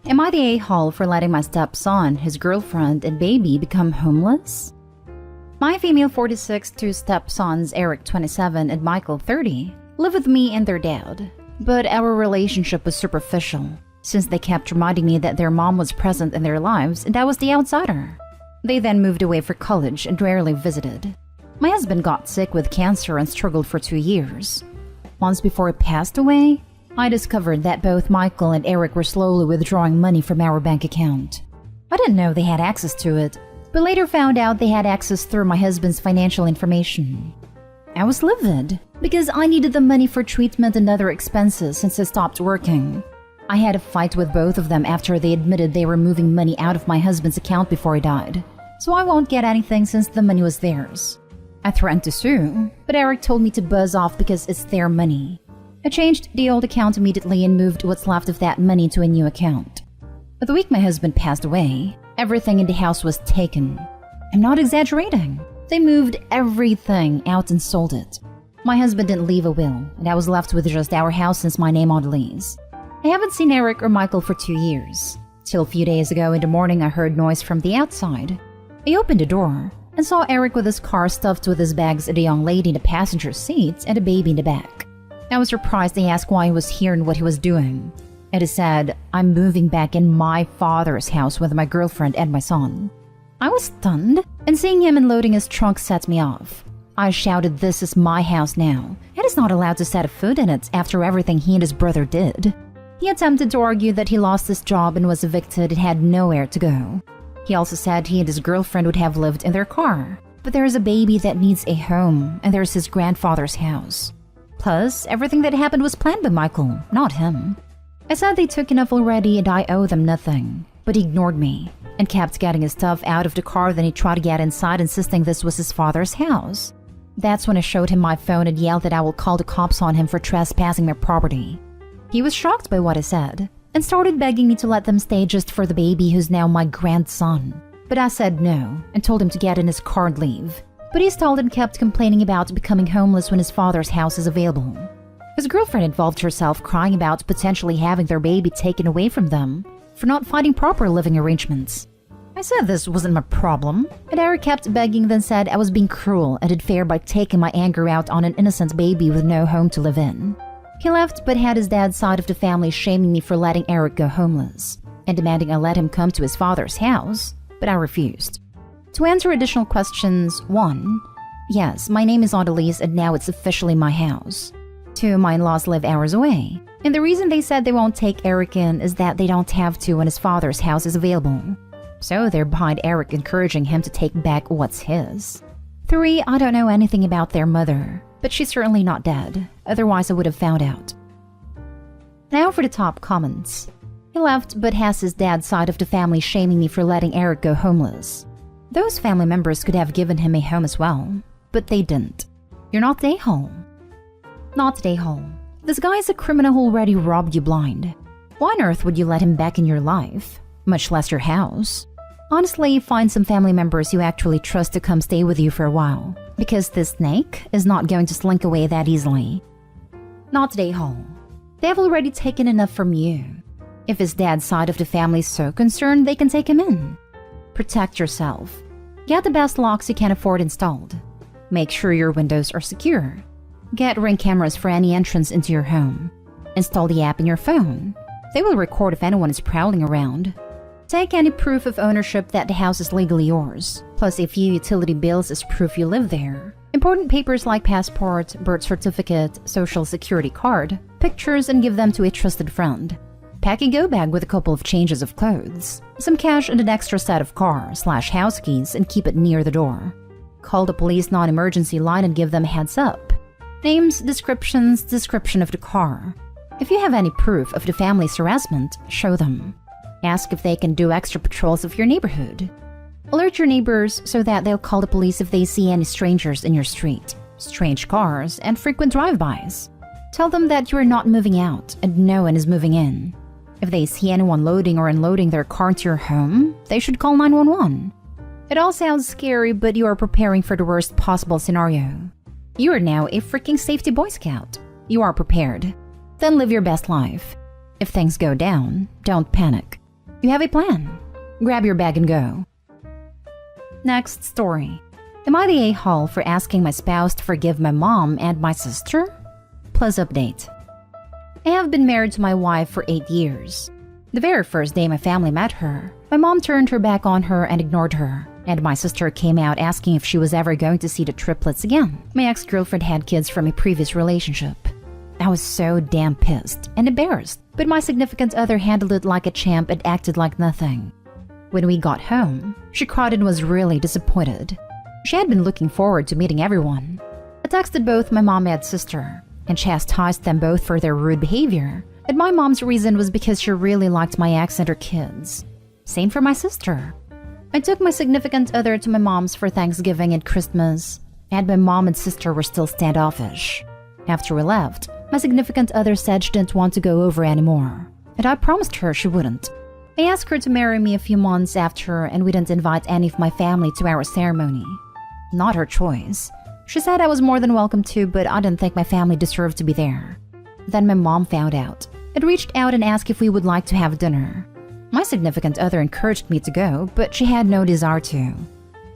Am I the a-hole for letting my stepson, his girlfriend, and baby become homeless? My female 46 two stepsons, Eric 27 and Michael 30, live with me and their dad. But our relationship was superficial, since they kept reminding me that their mom was present in their lives and I was the outsider. They then moved away for college and rarely visited. My husband got sick with cancer and struggled for 2 years. Months before he passed away, I discovered that both Michael and Eric were slowly withdrawing money from our bank account. I didn't know they had access to it, but later found out they had access through my husband's financial information. I was livid because I needed the money for treatment and other expenses since I stopped working. I had a fight with both of them after they admitted they were moving money out of my husband's account before he died, so I won't get anything since the money was theirs. I threatened to sue, but Eric told me to buzz off because it's their money. I changed the old account immediately and moved what's left of that money to a new account. But the week my husband passed away, everything in the house was taken. I'm not exaggerating. They moved everything out and sold it. My husband didn't leave a will, and I was left with just our house since my name on the lease. I haven't seen Eric or Michael for 2 years. Till a few days ago in the morning I heard noise from the outside. I opened the door and saw Eric with his car stuffed with his bags and a young lady in the passenger seat and a baby in the back. I was surprised they asked why he was here and what he was doing. And he said, "I'm moving back in my father's house with my girlfriend and my son." I was stunned, and seeing him unloading his trunk set me off. I shouted, "This is my house now, and he's not allowed to set a foot in it after everything he and his brother did." He attempted to argue that he lost his job and was evicted and had nowhere to go. He also said he and his girlfriend would have lived in their car. But there is a baby that needs a home, and there's his grandfather's house. Plus, everything that happened was planned by Michael, not him. I said they took enough already and I owe them nothing, but he ignored me and kept getting his stuff out of the car. Then he tried to get inside, insisting this was his father's house. That's when I showed him my phone and yelled that I will call the cops on him for trespassing my property. He was shocked by what I said and started begging me to let them stay just for the baby who's now my grandson. But I said no and told him to get in his car and leave. But he stalled and kept complaining about becoming homeless when his father's house is available. His girlfriend involved herself, crying about potentially having their baby taken away from them for not finding proper living arrangements. I said this wasn't my problem, and Eric kept begging, then said I was being cruel and unfair by taking my anger out on an innocent baby with no home to live in. He left but had his dad's side of the family shaming me for letting Eric go homeless and demanding I let him come to his father's house, but I refused. To answer additional questions, 1. Yes, my name is on the lease and now it's officially my house. 2. My in-laws live hours away, and the reason they said they won't take Eric in is that they don't have to when his father's house is available. So they're behind Eric, encouraging him to take back what's his. 3. I don't know anything about their mother, but she's certainly not dead, otherwise I would have found out. Now for the top comments. He left but has his dad's side of the family shaming me for letting Eric go homeless. Those family members could have given him a home as well, but they didn't. You're not the a-hole. Not the a-hole. This guy is a criminal who already robbed you blind. Why on earth would you let him back in your life, much less your house? Honestly, find some family members you actually trust to come stay with you for a while, because this snake is not going to slink away that easily. Not the a-hole. They have already taken enough from you. If his dad's side of the family is so concerned, they can take him in. Protect yourself. Get the best locks you can afford installed. Make sure your windows are secure. Get Ring cameras for any entrance into your home. Install the app in your phone. They will record if anyone is prowling around. Take any proof of ownership that the house is legally yours, plus a few utility bills as proof you live there. Important papers like passport, birth certificate, social security card, pictures, and give them to a trusted friend. Pack a go bag with a couple of changes of clothes, some cash and an extra set of car/house keys, and keep it near the door. Call the police non-emergency line and give them a heads up. Names, descriptions, description of the car. If you have any proof of the family's harassment, show them. Ask if they can do extra patrols of your neighborhood. Alert your neighbors so that they'll call the police if they see any strangers in your street, strange cars, and frequent drive-bys. Tell them that you are not moving out and no one is moving in. If they see anyone loading or unloading their car into your home, they should call 911. It all sounds scary, but you are preparing for the worst possible scenario. You are now a freaking safety Boy Scout. You are prepared. Then live your best life. If things go down, don't panic. You have a plan. Grab your bag and go. Next story. Am I the a-hole for asking my spouse to forgive my mom and my sister? Plus update. I have been married to my wife for 8 years. The very first day my family met her, my mom turned her back on her and ignored her, and my sister came out asking if she was ever going to see the triplets again. My ex-girlfriend had kids from a previous relationship. I was so damn pissed and embarrassed, but my significant other handled it like a champ and acted like nothing. When we got home, she cried and was really disappointed. She had been looking forward to meeting everyone. I texted both my mom and sister and chastised them both for their rude behavior, and my mom's reason was because she really liked my ex and her kids. Same for my sister. I took my significant other to my mom's for Thanksgiving and Christmas, and my mom and sister were still standoffish. After we left, my significant other said she didn't want to go over anymore, and I promised her she wouldn't. I asked her to marry me a few months after, and we didn't invite any of my family to our ceremony. Not her choice. She said I was more than welcome to, but I didn't think my family deserved to be there. Then my mom found out and reached out and asked if we would like to have dinner. My significant other encouraged me to go, but she had no desire to.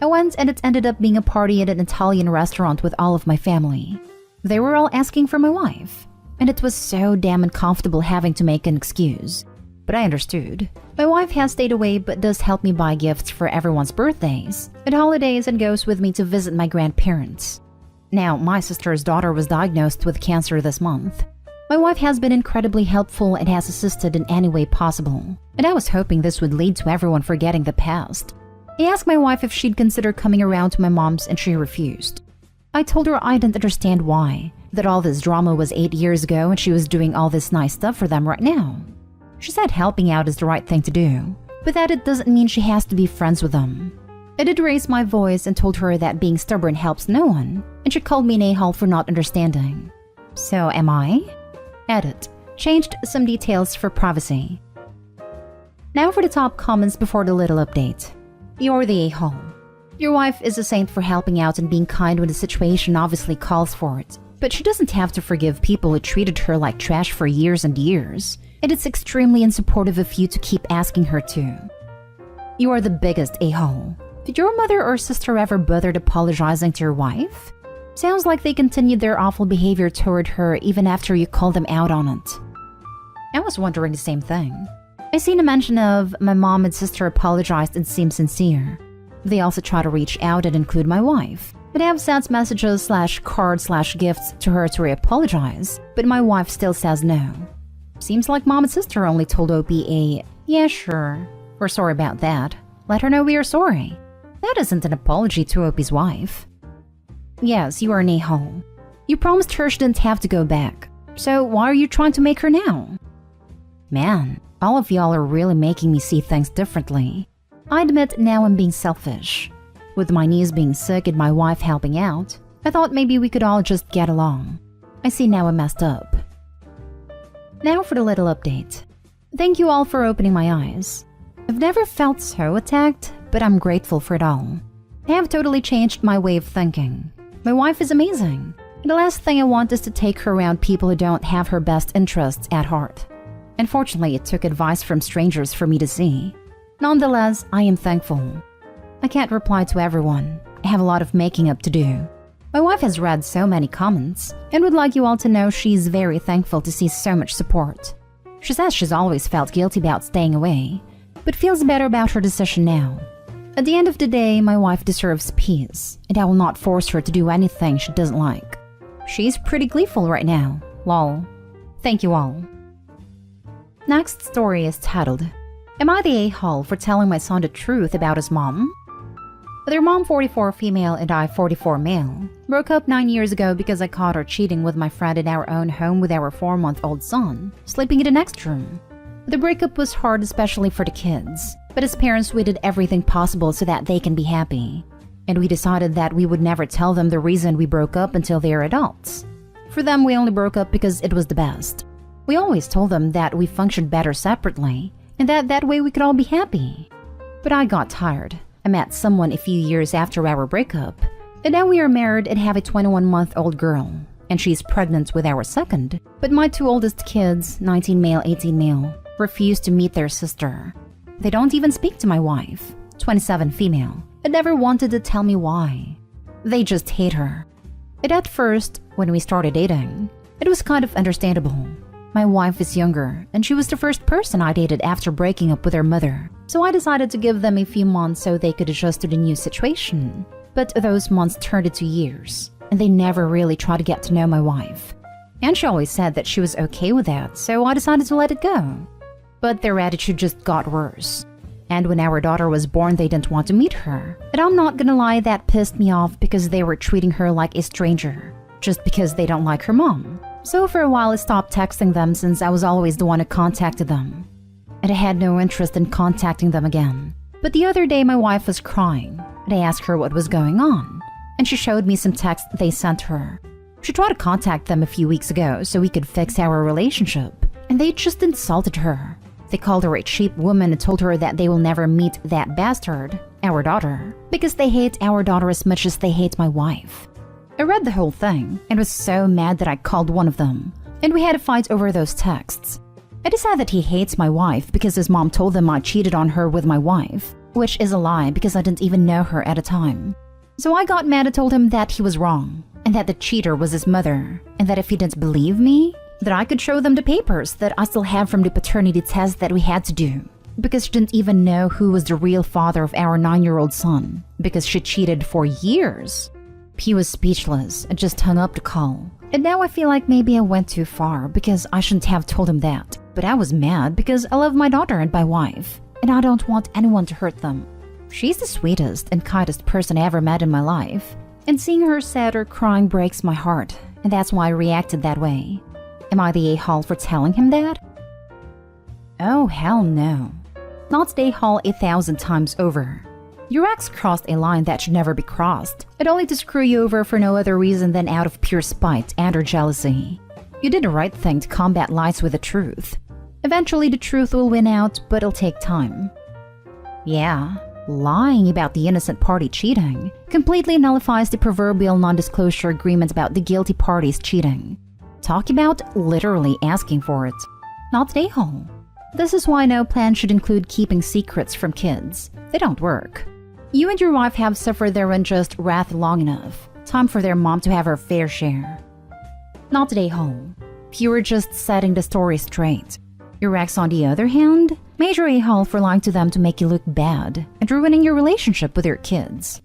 I went, and it ended up being a party at an Italian restaurant with all of my family. They were all asking for my wife, and it was so damn uncomfortable having to make an excuse. But I understood. My wife has stayed away but does help me buy gifts for everyone's birthdays and holidays and goes with me to visit my grandparents. Now, my sister's daughter was diagnosed with cancer this month. My wife has been incredibly helpful and has assisted in any way possible, and I was hoping this would lead to everyone forgetting the past. I asked my wife if she'd consider coming around to my mom's, and she refused. I told her I didn't understand why, that all this drama was 8 years ago and she was doing all this nice stuff for them right now. She said helping out is the right thing to do, but that it doesn't mean she has to be friends with them. I did raise my voice and told her that being stubborn helps no one, and she called me an a-hole for not understanding. So am I? Edit. Changed some details for privacy. Now for the top comments before the little update. You're the a-hole. Your wife is a saint for helping out and being kind when the situation obviously calls for it, but she doesn't have to forgive people who treated her like trash for years and years, and it's extremely unsupportive of you to keep asking her to. You are the biggest a-hole. Did your mother or sister ever bothered apologizing to your wife? Sounds like they continued their awful behavior toward her even after you called them out on it. I was wondering the same thing. I seen a mention of my mom and sister apologized and seemed sincere. They also try to reach out and include my wife, but have sent messages / cards / gifts to her to re-apologize, but my wife still says no. Seems like mom and sister only told OP yeah sure, we're sorry about that. Let her know we are sorry. That isn't an apology to OP's wife. Yes, you are an a-hole. You promised her she didn't have to go back, so why are you trying to make her now? Man, all of y'all are really making me see things differently. I admit now I'm being selfish. With my niece being sick and my wife helping out, I thought maybe we could all just get along. I see now I messed up. Now for the little update. Thank you all for opening my eyes. I've never felt so attacked, but I'm grateful for it all. I have totally changed my way of thinking. My wife is amazing. The last thing I want is to take her around people who don't have her best interests at heart. Unfortunately, it took advice from strangers for me to see. Nonetheless, I am thankful. I can't reply to everyone. I have a lot of making up to do. My wife has read so many comments and would like you all to know she's very thankful to see so much support. She says she's always felt guilty about staying away, but feels better about her decision now. At the end of the day, my wife deserves peace, and I will not force her to do anything she doesn't like. She's pretty gleeful right now. Lol. Thank you all. Next story is titled, Am I the a-hole for telling my son the truth about his mom? Their mom, 44 female and I, 44 male, broke up 9 years ago because I caught her cheating with my friend in our own home with our 4-month-old son, sleeping in the next room. The breakup was hard, especially for the kids, but as parents we did everything possible so that they can be happy. And we decided that we would never tell them the reason we broke up until they are adults. For them, we only broke up because it was the best. We always told them that we functioned better separately, and that way we could all be happy. But I got tired. I met someone a few years after our breakup, and now we are married and have a 21-month-old girl, and she's pregnant with our second. But my 2 oldest kids, 19 male, 18 male, refused to meet their sister. They don't even speak to my wife, 27 female, and never wanted to tell me why. They just hate her. And at first, when we started dating, it was kind of understandable. My wife is younger, and she was the first person I dated after breaking up with her mother. So I decided to give them a few months so they could adjust to the new situation. But those months turned into years, and they never really tried to get to know my wife. And she always said that she was okay with that, so I decided to let it go. But their attitude just got worse. And when our daughter was born, they didn't want to meet her. And I'm not gonna lie, that pissed me off because they were treating her like a stranger, just because they don't like her mom. So for a while I stopped texting them since I was always the one who contacted them. And I had no interest in contacting them again. But the other day my wife was crying, and I asked her what was going on. And she showed me some texts they sent her. She tried to contact them a few weeks ago so we could fix our relationship. And they just insulted her. They called her a cheap woman and told her that they will never meet that bastard, our daughter, because they hate our daughter as much as they hate my wife. I read the whole thing and was so mad that I called one of them, and we had a fight over those texts. I decided that he hates my wife because his mom told them I cheated on her with my wife, which is a lie because I didn't even know her at the time. So I got mad and told him that he was wrong, and that the cheater was his mother, and that if he didn't believe me, that I could show them the papers that I still have from the paternity test that we had to do, because she didn't even know who was the real father of our 9-year-old son, because she cheated for years. He was speechless and just hung up the call. And now I feel like maybe I went too far because I shouldn't have told him that. But I was mad because I love my daughter and my wife, and I don't want anyone to hurt them. She's the sweetest and kindest person I ever met in my life, and seeing her sad or crying breaks my heart, and that's why I reacted that way. Am I the a-hole for telling him that? Oh, hell no. Not the a-hole 1,000 times over. Your ex crossed a line that should never be crossed, and only to screw you over for no other reason than out of pure spite and or jealousy. You did the right thing to combat lies with the truth. Eventually the truth will win out, but it'll take time. Yeah, lying about the innocent party cheating completely nullifies the proverbial non-disclosure agreement about the guilty parties cheating. Talk about literally asking for it, not the a-hole. This is why no plan should include keeping secrets from kids. They don't work. You and your wife have suffered their unjust wrath long enough. Time for their mom to have her fair share. Not the a-hole. You were just setting the story straight. Your ex, on the other hand, major a-hole for lying to them to make you look bad and ruining your relationship with your kids.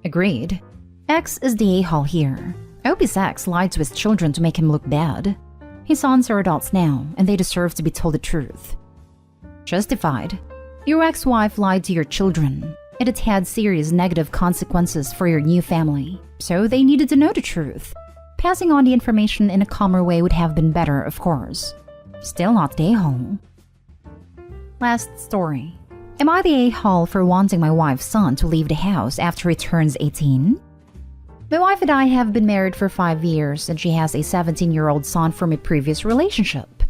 Agreed. Ex is the a-hole here. Opie's ex lied to his children to make him look bad. His sons are adults now, and they deserve to be told the truth. Justified. Your ex-wife lied to your children, and it had serious negative consequences for your new family, so they needed to know the truth. Passing on the information in a calmer way would have been better, of course. Still not the a-hole. Last story. Am I the a-hole for wanting my wife's son to leave the house after he turns 18? My wife and I have been married for 5 years, and she has a 17-year-old son from a previous relationship.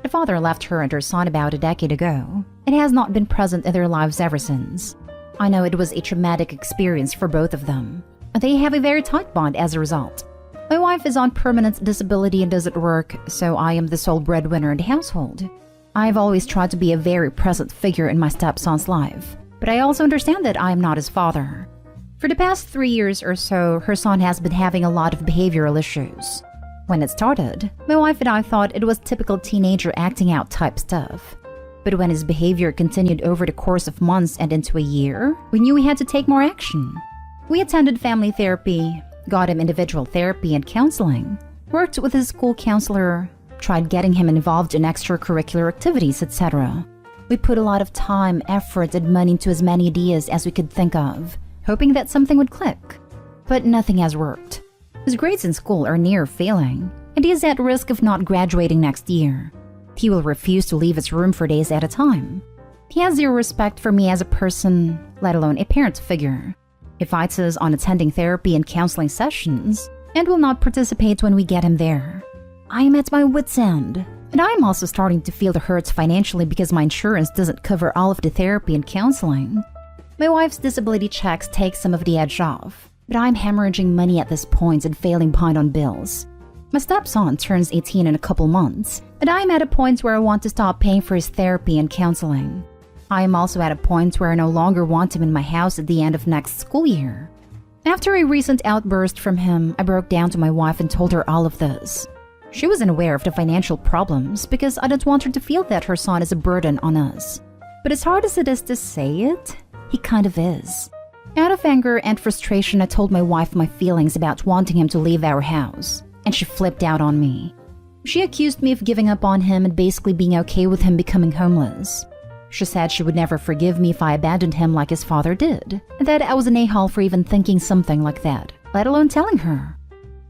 The father left her and her son about a decade ago, and has not been present in their lives ever since. I know it was a traumatic experience for both of them, and they have a very tight bond as a result. My wife is on permanent disability and doesn't work, so I am the sole breadwinner in the household. I've always tried to be a very present figure in my stepson's life, but I also understand that I am not his father. For the past 3 years or so, her son has been having a lot of behavioral issues. When it started, my wife and I thought it was typical teenager acting out type stuff. But when his behavior continued over the course of months and into a year, we knew we had to take more action. We attended family therapy, got him individual therapy and counseling, worked with his school counselor, tried getting him involved in extracurricular activities, etc. We put a lot of time, effort, and money into as many ideas as we could think of, hoping that something would click. But nothing has worked. His grades in school are near failing, and he is at risk of not graduating next year. He will refuse to leave his room for days at a time. He has zero respect for me as a person, let alone a parent figure. He fights us on attending therapy and counseling sessions, and will not participate when we get him there. I am at my wit's end, and I am also starting to feel the hurts financially because my insurance doesn't cover all of the therapy and counseling. My wife's disability checks take some of the edge off, but I'm hemorrhaging money at this point and failing behind on bills. My stepson turns 18 in a couple months, and I'm at a point where I want to stop paying for his therapy and counseling. I am also at a point where I no longer want him in my house at the end of next school year. After a recent outburst from him, I broke down to my wife and told her all of this. She wasn't aware of the financial problems because I don't want her to feel that her son is a burden on us. But as hard as it is to say it, he kind of is. Out of anger and frustration, I told my wife my feelings about wanting him to leave our house, and she flipped out on me. She accused me of giving up on him and basically being okay with him becoming homeless. She said she would never forgive me if I abandoned him like his father did, and that I was an a-hole for even thinking something like that, let alone telling her.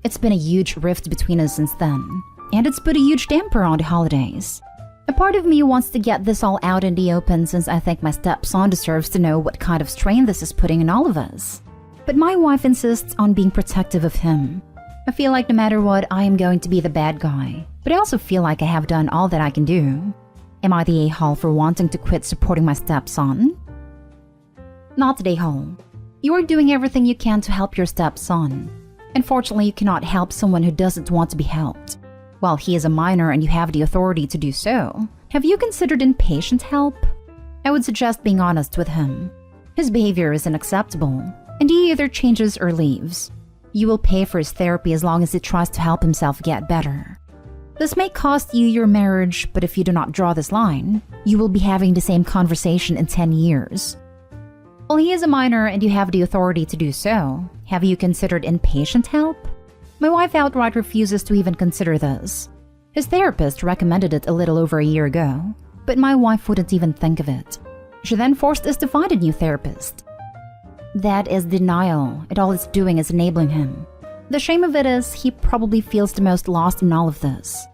It's been a huge rift between us since then, and it's put a huge damper on the holidays. A part of me wants to get this all out in the open since I think my stepson deserves to know what kind of strain this is putting on all of us. But my wife insists on being protective of him. I feel like no matter what, I am going to be the bad guy, but I also feel like I have done all that I can do. Am I the a-hole for wanting to quit supporting my stepson? Not the a-hole. You are doing everything you can to help your stepson. Unfortunately, you cannot help someone who doesn't want to be helped. While he is a minor and you have the authority to do so, have you considered inpatient help? I would suggest being honest with him. His behavior is unacceptable, and he either changes or leaves. You will pay for his therapy as long as he tries to help himself get better. This may cost you your marriage, but if you do not draw this line, you will be having the same conversation in 10 years. While he is a minor and you have the authority to do so, have you considered inpatient help? My wife outright refuses to even consider this. His therapist recommended it a little over a year ago, but my wife wouldn't even think of it. She then forced us to find a new therapist. That is denial, and all it's doing is enabling him. The shame of it is, he probably feels the most lost in all of this.